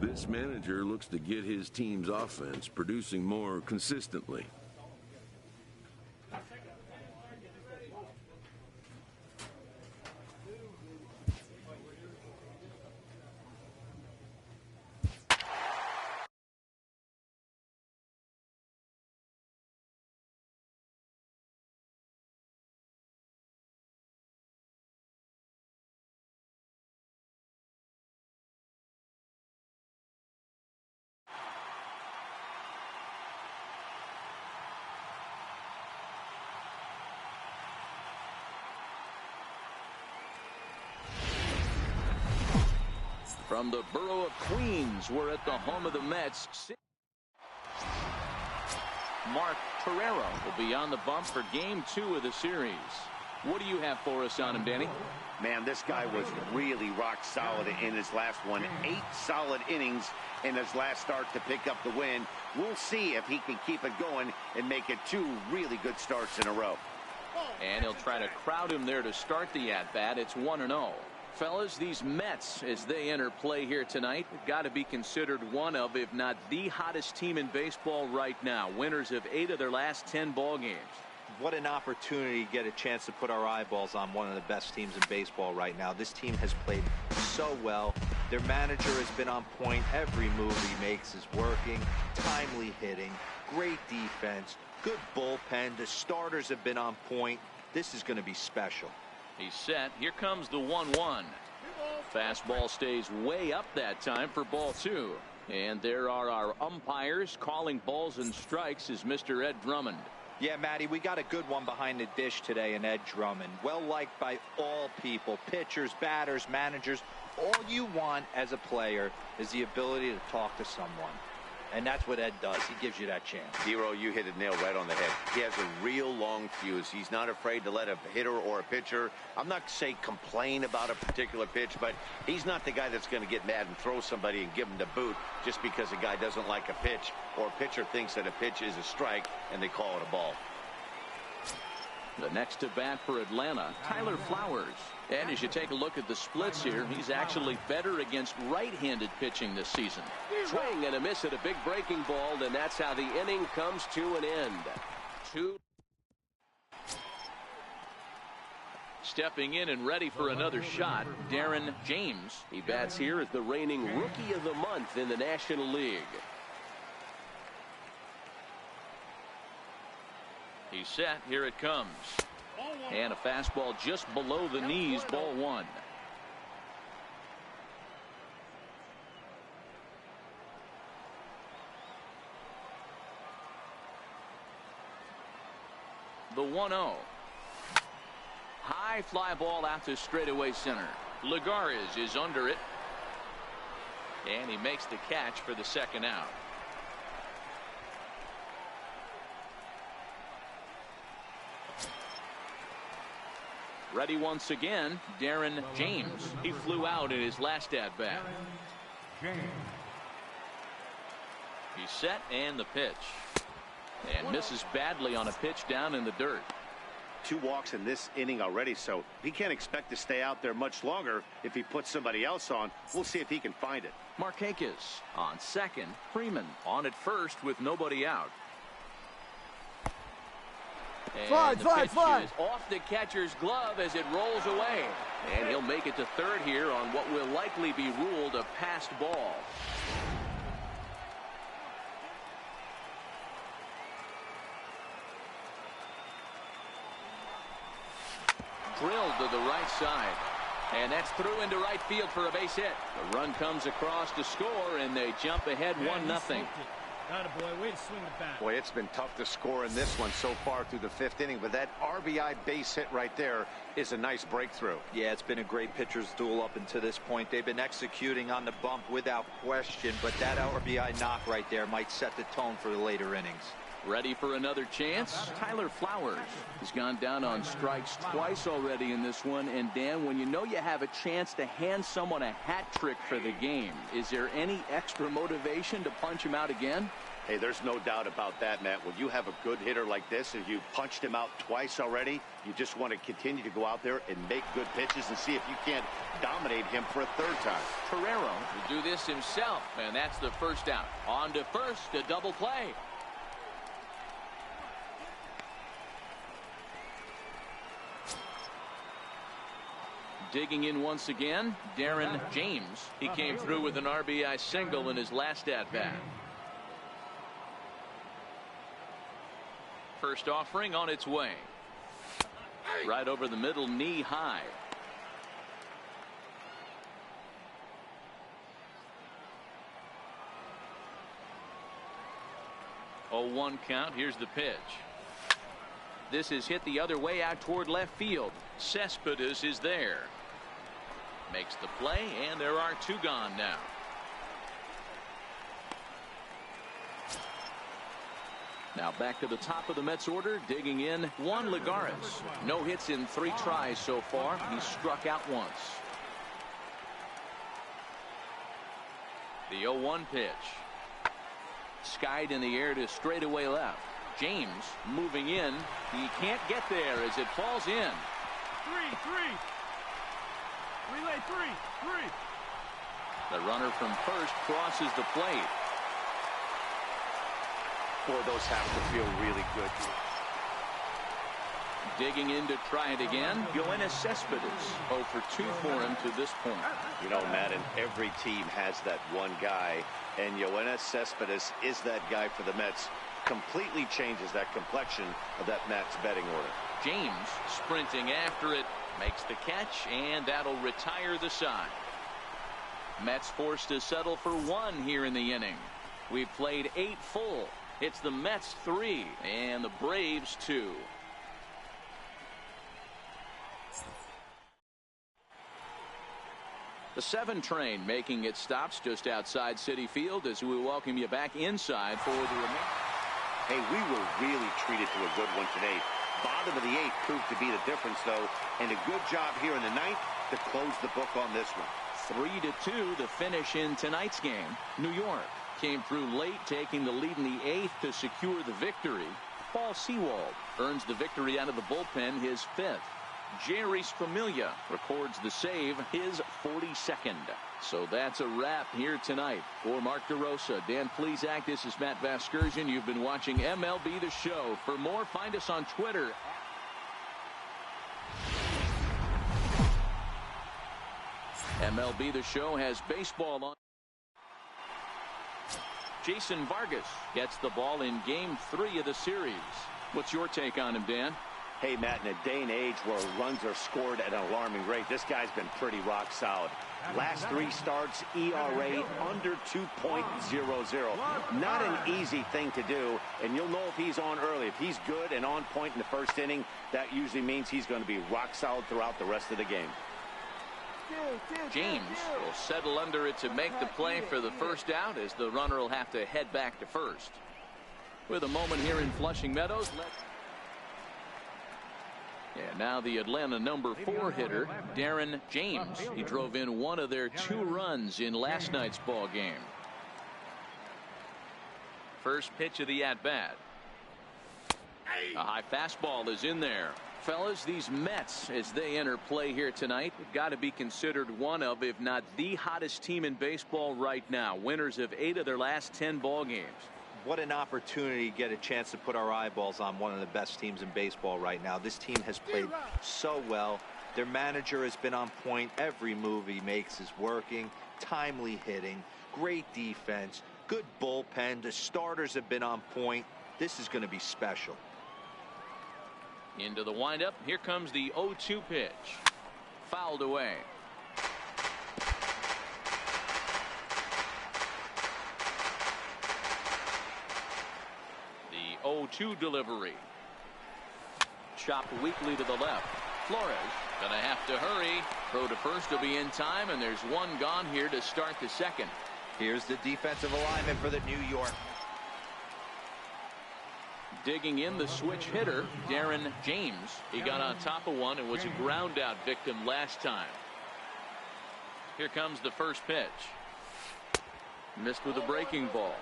This manager looks to get his team's offense producing more consistently. From the borough of Queens, we're at the home of the Mets. Mark Teixeira will be on the bump for Game 2 of the series. What do you have for us on him, Danny? Man, this guy was really rock solid in his last one. 8 solid innings in his last start to pick up the win. We'll see if he can keep it going and make it 2 really good starts in a row. And he'll try to crowd him there to start the at-bat. It's 1-0. Fellas, these Mets, as they enter play here tonight, have got to be considered one of, if not the hottest team in baseball right now. Winners of 8 of their last 10 ball games. What an opportunity to get a chance to put our eyeballs on one of the best teams in baseball right now. This team has played so well. Their manager has been on point. Every move he makes is working. Timely hitting, great defense, good bullpen. The starters have been on point. This is going to be special. He's set. Here comes the 1-1. Fastball stays way up that time for ball 2. And there are our umpires calling balls and strikes is Mr. Ed Drummond. Yeah, Matty, we got a good one behind the dish today in Ed Drummond. Well liked by all people, pitchers, batters, managers. All you want as a player is the ability to talk to someone. And that's what Ed does. He gives you that chance. Hero, you hit it nail right on the head. He has a real long fuse. He's not afraid to let a hitter or a pitcher, I'm not saying complain about a particular pitch, but he's not the guy that's going to get mad and throw somebody and give him the boot just because a guy doesn't like a pitch or a pitcher thinks that a pitch is a strike and they call it a ball. The next to bat for Atlanta, Tyler Flowers. And as you take a look at the splits here, he's actually better against right-handed pitching this season. Swing and a miss at a big breaking ball, and that's how the inning comes to an end. Stepping in and ready for another shot, Darren James. He bats here as the reigning Rookie of the Month in the National League. He's set. Here it comes. And a fastball just below the knees, ball 1. The 1-0. High fly ball out to straightaway center. Lagares is under it. And he makes the catch for the second out. Ready once again, Darren James. He flew out in his last at-bat. He's set and the pitch. And misses badly on a pitch down in the dirt. 2 walks in this inning already, so he can't expect to stay out there much longer if he puts somebody else on. We'll see if he can find it. Markakis on second. Freeman on at first with nobody out. And the pitch is off the catcher's glove as it rolls away. And he'll make it to third here on what will likely be ruled a passed ball. Drilled to the right side. And that's through into right field for a base hit. The run comes across to score, and they jump ahead 1-0. Attaboy, way to swing the bat. Boy, it's been tough to score in this one so far through the 5th inning, but that RBI base hit right there is a nice breakthrough. Yeah, it's been a great pitcher's duel up until this point. They've been executing on the bump without question, but that RBI knock right there might set the tone for the later innings. Ready for another chance? Tyler Flowers has gone down on strikes twice already in this one. And Dan, when you know you have a chance to hand someone a hat trick for the game, is there any extra motivation to punch him out again? Hey, there's no doubt about that, Matt. When you have a good hitter like this and you punched him out twice already, you just want to continue to go out there and make good pitches and see if you can't dominate him for a third time. Pereira will do this himself, and that's the first out. On to first, a double play. Digging in once again, Darren James. He came through with an RBI single in his last at-bat. First offering on its way. Right over the middle, knee high. Oh, 1 count. Here's the pitch. This is hit the other way out toward left field. Cespedes is there. Makes the play, and there are 2 gone now. Now back to the top of the Mets order, digging in Juan Lagares. No hits in 3 tries so far. He's struck out once. The 0-1 pitch. Skied in the air to straightaway left. James moving in. He can't get there as it falls in. 3. Relay 3. The runner from first crosses the plate. Boy, those have to feel really good. Digging in to try it again. Yoenis Cespedes 0 for 2 for him to this point. You know, Matt, and every team has that one guy, and Yoenis Cespedes is that guy for the Mets. Completely changes that complexion of that Mets betting order. James sprinting after it, makes the catch, and that'll retire the side. Mets forced to settle for 1 here in the inning. We've played 8 full. It's the Mets 3 and the Braves 2. The 7 train making its stops just outside Citi Field as we welcome you back inside for the remainder. Hey, we were really treated to a good one today. Bottom of the 8th proved to be the difference, though, and a good job here in the 9th to close the book on this one. 3-2 the finish in tonight's game. New York came through late, taking the lead in the 8th to secure the victory. Paul Sewald earns the victory out of the bullpen, his 5th. Jerry Familia records the save, his 42nd. So that's a wrap here tonight. For Mark DeRosa, Dan Plesac, this is Matt Vasgersian. You've been watching MLB The Show. For more, find us on Twitter. MLB The Show has baseball on. Jason Vargas gets the ball in Game 3 of the series. What's your take on him, Dan? Hey, Matt, in a day and age where runs are scored at an alarming rate, this guy's been pretty rock solid. Last 3 starts, ERA under 2.00. Not an easy thing to do, and you'll know if he's on early. If he's good and on point in the first inning, that usually means he's going to be rock solid throughout the rest of the game. James will settle under it to make the play for the first out as the runner will have to head back to first. With a moment here in Flushing Meadows. And now the Atlanta number 4 hitter, Darren James. He drove in 1 of their 2 runs in last night's ball game. First pitch of the at-bat. A high fastball is in there. Fellas, these Mets, as they enter play here tonight, have got to be considered one of, if not the hottest team in baseball right now. Winners of 8 of their last 10 ball games. What an opportunity to get a chance to put our eyeballs on one of the best teams in baseball right now. This team has played so well. Their manager has been on point. Every move he makes is working. Timely hitting, great defense, good bullpen. The starters have been on point. This is going to be special. Into the windup. Here comes the 0-2 pitch. Fouled away. The 0-2 delivery. Chopped weakly to the left. Flores gonna have to hurry. Throw to first will be in time, and there's 1 gone here to start the second. Here's the defensive alignment for the New York. Digging in, the switch hitter, Darren James. He got on top of one and was a ground out victim last time. Here comes the first pitch. Missed with a breaking ball.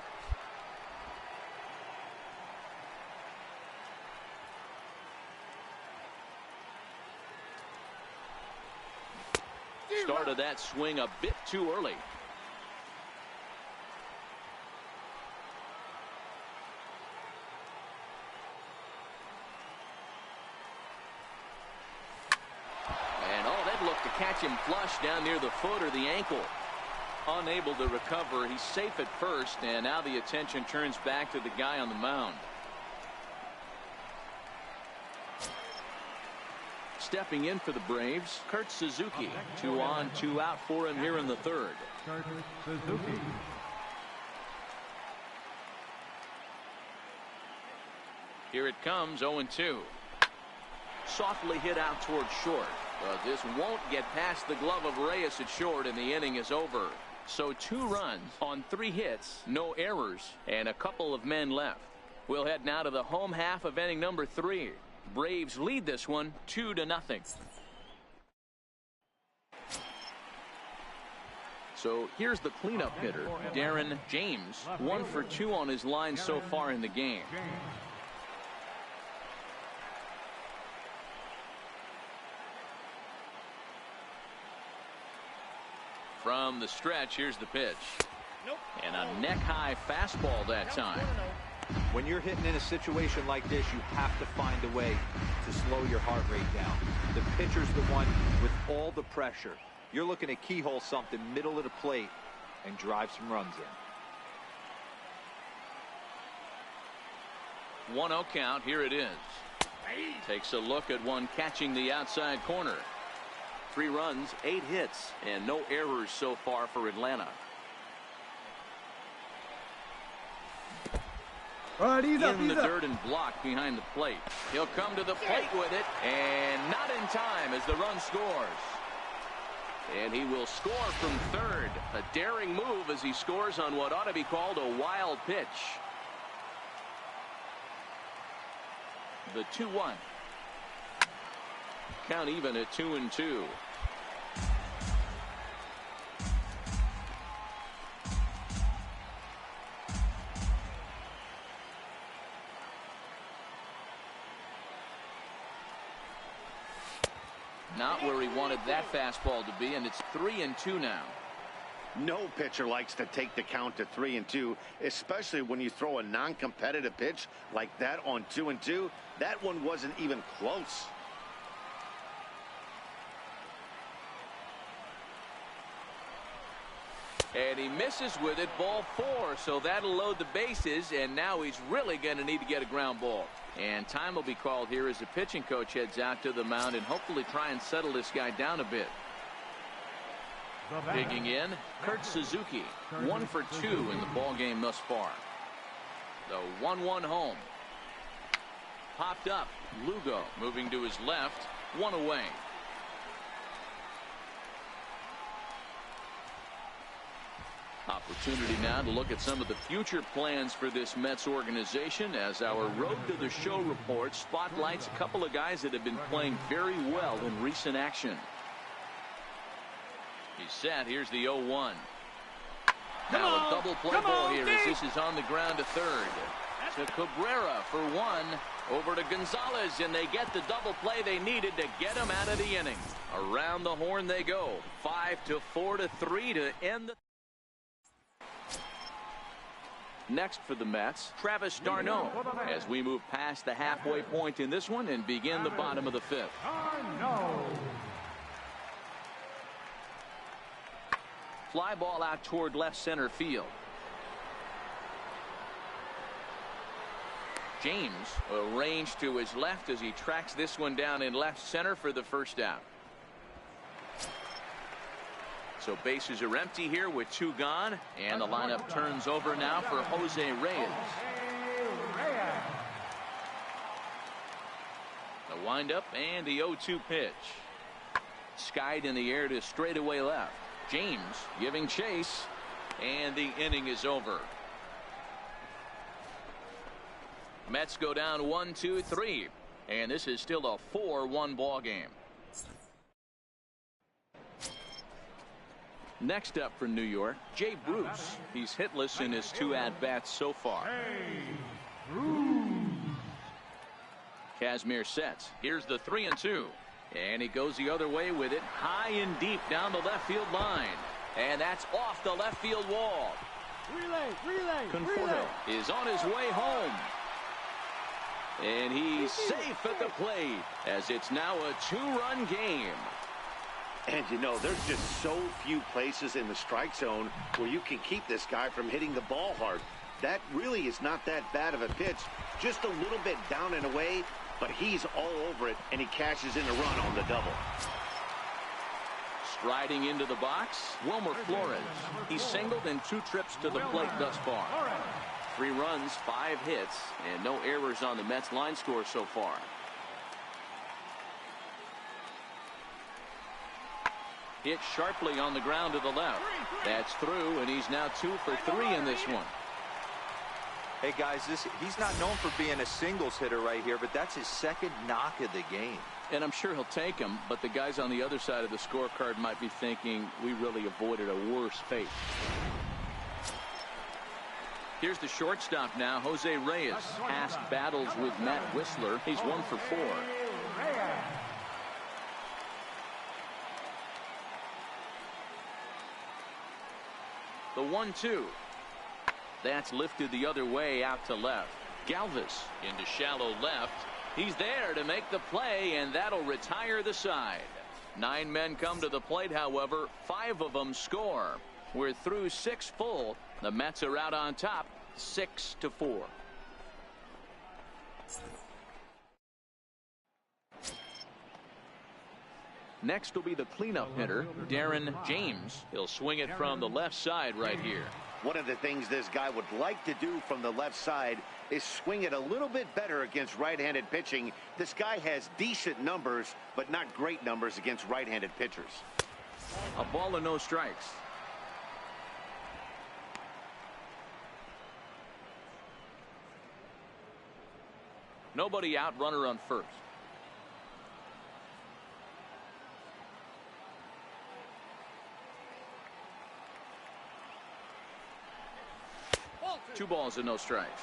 Started that swing a bit too early. And that looked to catch him flush down near the foot or the ankle. Unable to recover. He's safe at first, and now the attention turns back to the guy on the mound. Stepping in for the Braves, Kurt Suzuki. 2 on, 2 out for him here in the third. Kurt Suzuki. Here it comes, 0-2. Softly hit out towards short. But this won't get past the glove of Reyes at short, and the inning is over. So 2 runs on 3 hits, no errors, and a couple of men left. We'll head now to the home half of inning number 3. Braves lead this one 2-0. So here's the cleanup hitter, Darren James. 1 for 2 on his line so far in the game. From the stretch, here's the pitch. And a neck-high fastball that time. When you're hitting in a situation like this, you have to find a way to slow your heart rate down. The pitcher's the one with all the pressure. You're looking to keyhole something middle of the plate and drive some runs in. 1-0 count. Here it is. Takes a look at one catching the outside corner. 3 runs, 8 hits, and no errors so far for Atlanta. In the dirt and blocked behind the plate. He'll come to the plate with it, and not in time as the run scores. And he will score from third. A daring move as he scores on what ought to be called a wild pitch. The 2-1. Count even at 2-2. Not where he wanted that fastball to be, and it's 3-2 now. No pitcher likes to take the count to 3-2, especially when you throw a non-competitive pitch like that on 2-2. That one wasn't even close. And he misses with it, ball 4, so that'll load the bases, and now he's really going to need to get a ground ball. And time will be called here as the pitching coach heads out to the mound and hopefully try and settle this guy down a bit. Digging in, Kurt Suzuki. 1 for 2 in the ball game thus far. The 1-1 home. Popped up. Lugo moving to his left. 1 away. Opportunity now to look at some of the future plans for this Mets organization as our Road to the Show report spotlights a couple of guys that have been playing very well in recent action. He's set. Here's the 0-1. Now a double play ball here as this is on the ground to third. To Cabrera for 1. Over to Gonzalez, and they get the double play they needed to get him out of the inning. Around the horn they go. 5-4-3 to end the. Next for the Mets, Travis d'Arnaud, as we move past the halfway point in this one and begin the bottom of the 5th. Fly ball out toward left center field. James arranged to his left as he tracks this one down in left center for the first out. So bases are empty here with 2 gone, and the lineup turns over now for Jose Reyes. The windup and the 0-2 pitch. Skied in the air to straightaway left. James giving chase, and the inning is over. Mets go down 1-2-3, and this is still a 4-1 ball game. Next up for New York, Jay Bruce. He's hitless in his 2 at-bats so far. Kazmir sets. Here's the 3-2. And he goes the other way with it, high and deep down the left field line. And that's off the left field wall. Conforto is on his way home. And he's safe at the plate as it's now a 2-run game. And you know, there's just so few places in the strike zone where you can keep this guy from hitting the ball hard. That really is not that bad of a pitch. Just a little bit down and away, but he's all over it, and he cashes in a run on the double. Striding into the box, Wilmer Flores. He's singled in 2 trips to the plate thus far. 3 runs, 5 hits, and no errors on the Mets line score so far. Hit sharply on the ground to the left. That's through, and he's now 2 for 3 in this one. Hey guys, he's not known for being a singles hitter right here, but that's his 2nd knock of the game. And I'm sure he'll take him, but the guys on the other side of the scorecard might be thinking we really avoided a worse fate. Here's the shortstop now, Jose Reyes. Past battles with Matt Whistler. He's 1 for 4. The 1-2. That's lifted the other way out to left. Galvis into shallow left. He's there to make the play, and that'll retire the side. 9 men come to the plate, however. 5 of them score. We're through 6 full. The Mets are out on top, 6-4. Next will be the cleanup hitter, Darren James. He'll swing it from the left side right here. One of the things this guy would like to do from the left side is swing it a little bit better against right-handed pitching. This guy has decent numbers, but not great numbers against right-handed pitchers. A ball and no strikes. Nobody out, runner on first. Two balls and no strikes.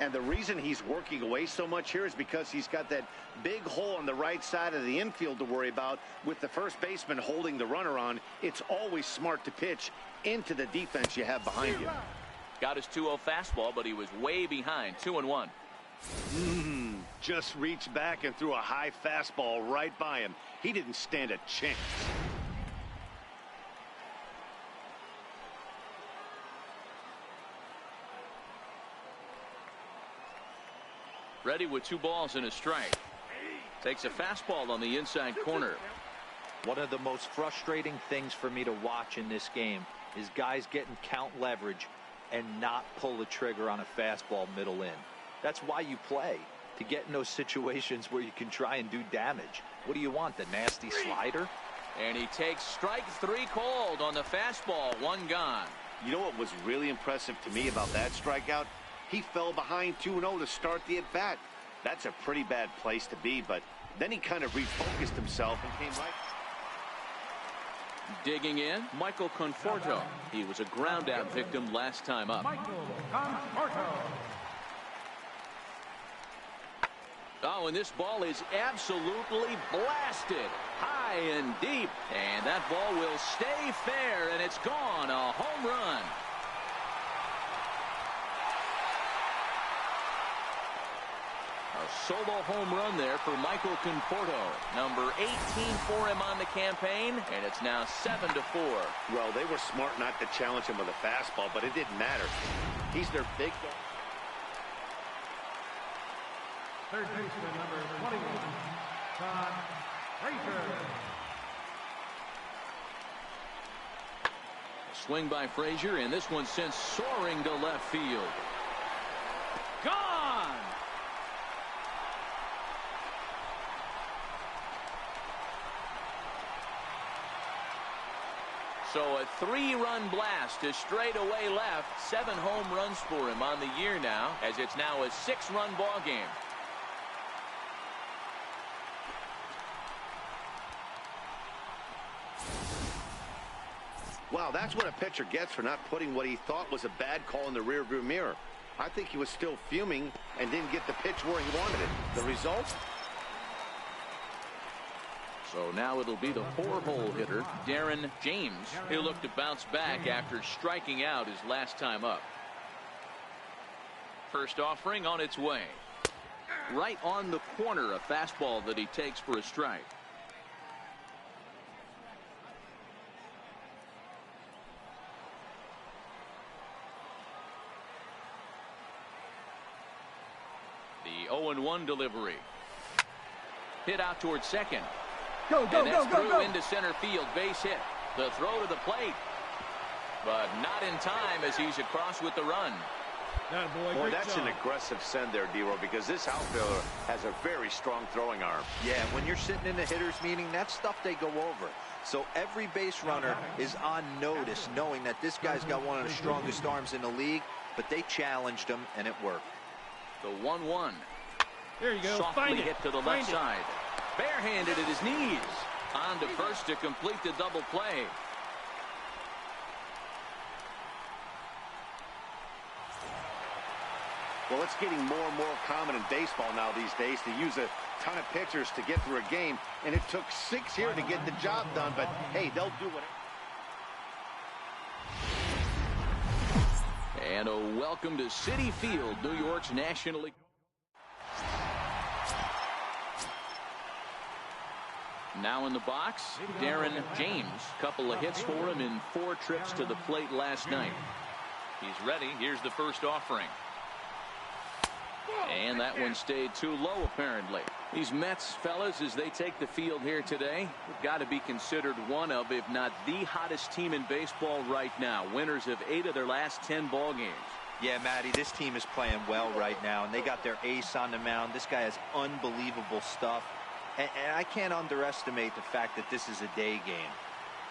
And the reason he's working away so much here is because he's got that big hole on the right side of the infield to worry about with the first baseman holding the runner on. It's always smart to pitch into the defense you have behind you. Got his 2-0 fastball, but he was way behind. 2-1. Just reached back and threw a high fastball right by him. He didn't stand a chance. Ready with 2 balls and a strike. Takes a fastball on the inside corner. One of the most frustrating things for me to watch in this game is guys getting count leverage and not pull the trigger on a fastball middle in. That's why you play, to get in those situations where you can try and do damage. What do you want, the nasty slider? And he takes strike 3 called on the fastball. 1 gone. You know what was really impressive to me about that strikeout? He fell behind 2-0 to start the at-bat. That's a pretty bad place to be, but then he kind of refocused himself and came right. Digging in, Michael Conforto. He was a ground-out victim last time up. Oh, and this ball is absolutely blasted. High and deep. And that ball will stay fair, and it's gone. A home run. A solo home run there for Michael Conforto. Number 18 for him on the campaign, and it's now 7-4. Well, they were smart not to challenge him with a fastball, but it didn't matter. He's their big guy. Third baseman, number 21, Todd Frazier. Swing by Frazier, and this one sent soaring to left field. Gone! So a 3-run blast to straightaway left. 7 home runs for him on the year now, as it's now a 6-run ball game. Wow, that's what a pitcher gets for not putting what he thought was a bad call in the rearview mirror. I think he was still fuming and didn't get the pitch where he wanted it. The result? So now it'll be the 4-hole hitter, Darren James. He'll look to bounce back after striking out his last time up. First offering on its way. Right on the corner, a fastball that he takes for a strike. The 0-1 delivery. Hit out towards second. Go, go, and that's go, go, through go. into center field. Base hit. The throw to the plate. But not in time as he's across with the run. Boy, that's an aggressive send there, D-Roll, because this outfielder has a very strong throwing arm. Yeah, when you're sitting in the hitter's meeting, that's stuff they go over. So every base runner is on notice, knowing that this guy's got one of the strongest arms in the league, but they challenged him, and it worked. The 1-1. There you go. Softly Find it. hit to the left side. Barehanded at his knees. On to first to complete the double play. Well, it's getting more and more common in baseball now these days to use a ton of pitchers to get through a game, and it took 6 here to get the job done, but hey, they'll do whatever. And a welcome to Citi Field, New York's National League. Now in the box, Darren James. Couple of hits for him in 4 trips to the plate last night. He's ready. Here's the first offering. And that one stayed too low, apparently. These Mets, fellas, as they take the field here today, have got to be considered one of, if not the hottest team in baseball right now. Winners of 8 of their last 10 ball games. Yeah, Matty, this team is playing well right now, and they got their ace on the mound. This guy has unbelievable stuff. And I can't underestimate the fact that this is a day game.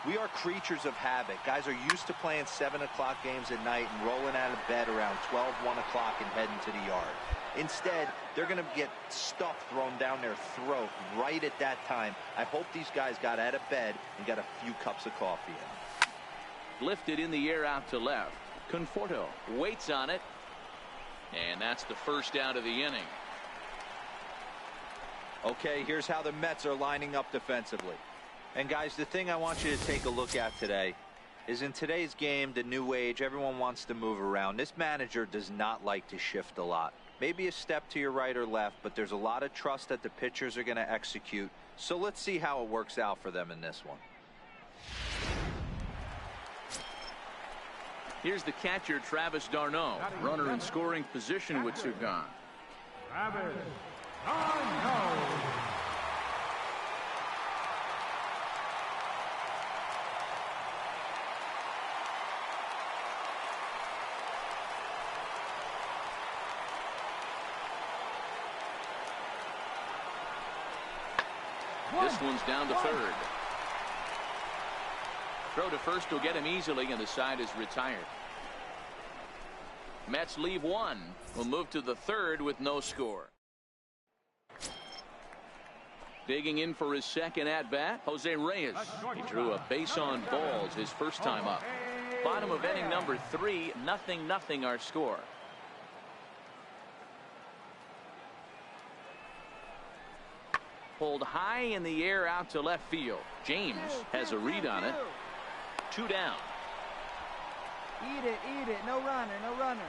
We are creatures of habit. Guys are used to playing 7 o'clock games at night and rolling out of bed around 12, 1 o'clock and heading to the yard. Instead, they're going to get stuff thrown down their throat right at that time. I hope these guys got out of bed and got a few cups of coffee in. Lifted in the air out to left. Conforto waits on it. And that's the first out of the inning. Okay, here's how the Mets are lining up defensively. And guys, the thing I want you to take a look at today is in today's game, the new age, everyone wants to move around. This manager does not like to shift a lot. Maybe a step to your right or left, but there's a lot of trust that the pitchers are going to execute. So let's see how it works out for them in this one. Here's the catcher, Travis d'Arnaud. Runner in scoring position with 2 gone. Travis d'Arnaud. This one's down to third. Throw to first will get him easily, and the side is retired. Mets leave 1. We'll move to the third with no score. Digging in for his second at-bat, Jose Reyes. He drew a base on balls his first time up. Bottom of inning number 3, 0-0 our score. Pulled high in the air out to left field. James has a read on it. 2 down. Eat it, no runner, no runner.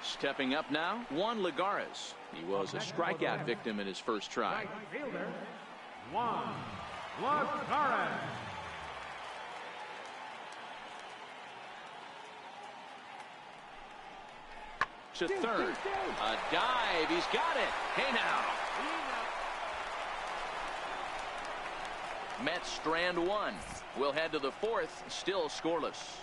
Stepping up now, Juan Lagares. He was a strikeout victim in his first try. Right fielder, Juan Lagares. To third. A dive. He's got it. Hey now. Mets strand 1. We'll head to the 4th. Still scoreless.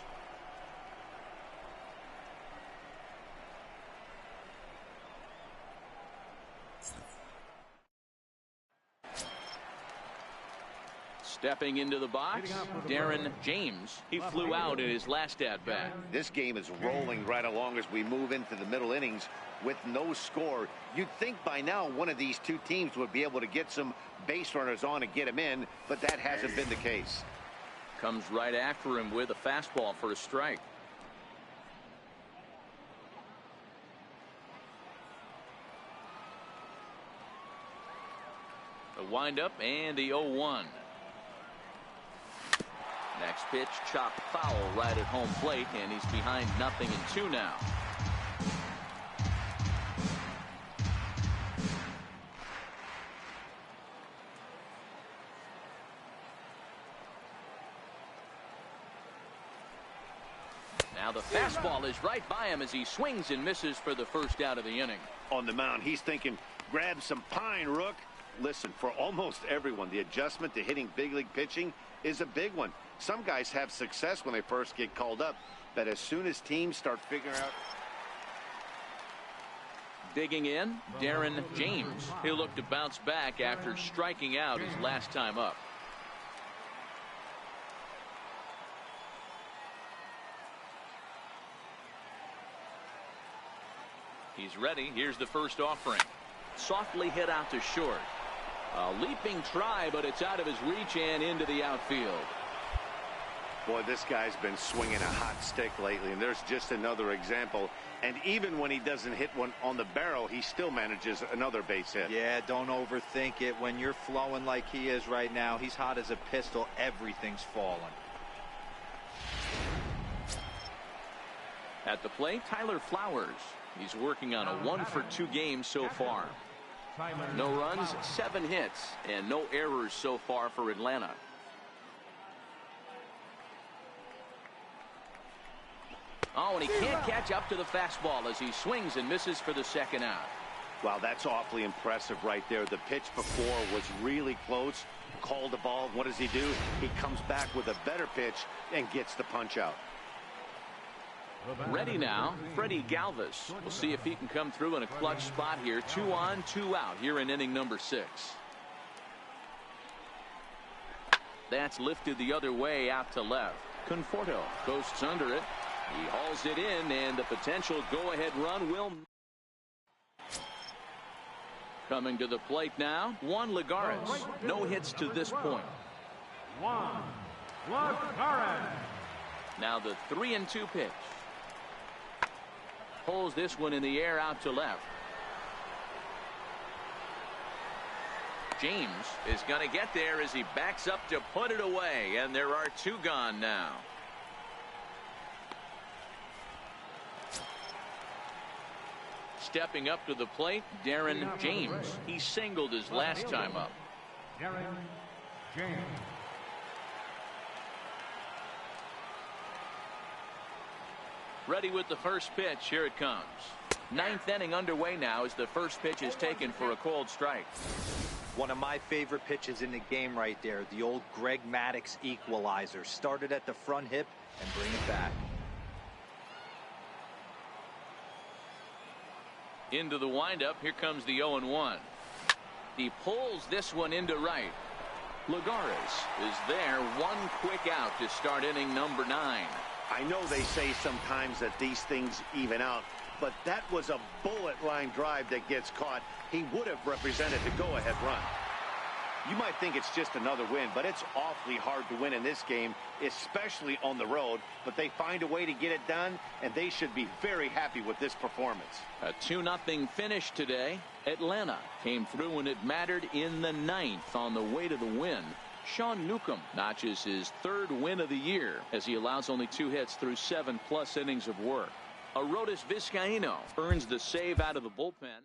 Stepping into the box, Darren James. He flew out in his last at-bat. This game is rolling right along as we move into the middle innings with no score. You'd think by now one of these two teams would be able to get some base runners on and get him in, but that hasn't been the case. Comes right after him with a fastball for a strike. The windup and the 0-1. Next pitch chopped foul right at home plate, and he's behind 0-2 now. Now the fastball is right by him as he swings and misses for the first out of the inning. On the mound, he's thinking, grab some pine, Rook. Listen, for almost everyone, the adjustment to hitting big league pitching is a big one. Some guys have success when they first get called up, but as soon as teams start figuring out. Digging in, Darren James. He'll look to bounce back after striking out his last time up. He's ready. Here's the first offering. Softly hit out to short. A leaping try, but it's out of his reach and into the outfield. Boy, this guy's been swinging a hot stick lately, and there's just another example. And even when he doesn't hit one on the barrel, he still manages another base hit. Yeah, don't overthink it. When you're flowing like he is right now, he's hot as a pistol. Everything's falling. At the plate, Tyler Flowers. He's working on a 1-for-2 game so far. No runs, 7 hits, and no errors so far for Atlanta. Oh, and he can't catch up to the fastball as he swings and misses for the second out. Wow, that's awfully impressive right there. The pitch before was really close. Called the ball. What does he do? He comes back with a better pitch and gets the punch out. Ready now, Freddie Galvis. We'll see if he can come through in a clutch spot here. 2 on, 2 out here in inning number 6. That's lifted the other way out to left. Conforto coasts under it. He hauls it in, and the potential go-ahead run will. Coming to the plate now, Juan Lagares. No hits to this point. Juan Lagares. Now the 3-2 pitch. Pulls this one in the air out to left. James is going to get there as he backs up to put it away, and there are 2 gone now. Stepping up to the plate, Darren James. He singled his last time up. Darren James. Ready with the first pitch. Here it comes. 9th inning underway now as the first pitch is taken for a called strike. One of my favorite pitches in the game right there. The old Greg Maddux equalizer. Started at the front hip and bring it back. Into the windup. Here comes the 0-1. He pulls this one into right. Lagares is there. 1 quick out to start inning number 9. I know they say sometimes that these things even out, but that was a bullet line drive that gets caught. He would have represented the go-ahead run. You might think it's just another win, but it's awfully hard to win in this game, especially on the road. But they find a way to get it done, and they should be very happy with this performance. A 2-0 finish today. Atlanta came through when it mattered in the 9th on the way to the win. Sean Newcomb notches his 3rd win of the year as he allows only 2 hits through 7+ innings of work. Arodys Vizcaíno earns the save out of the bullpen.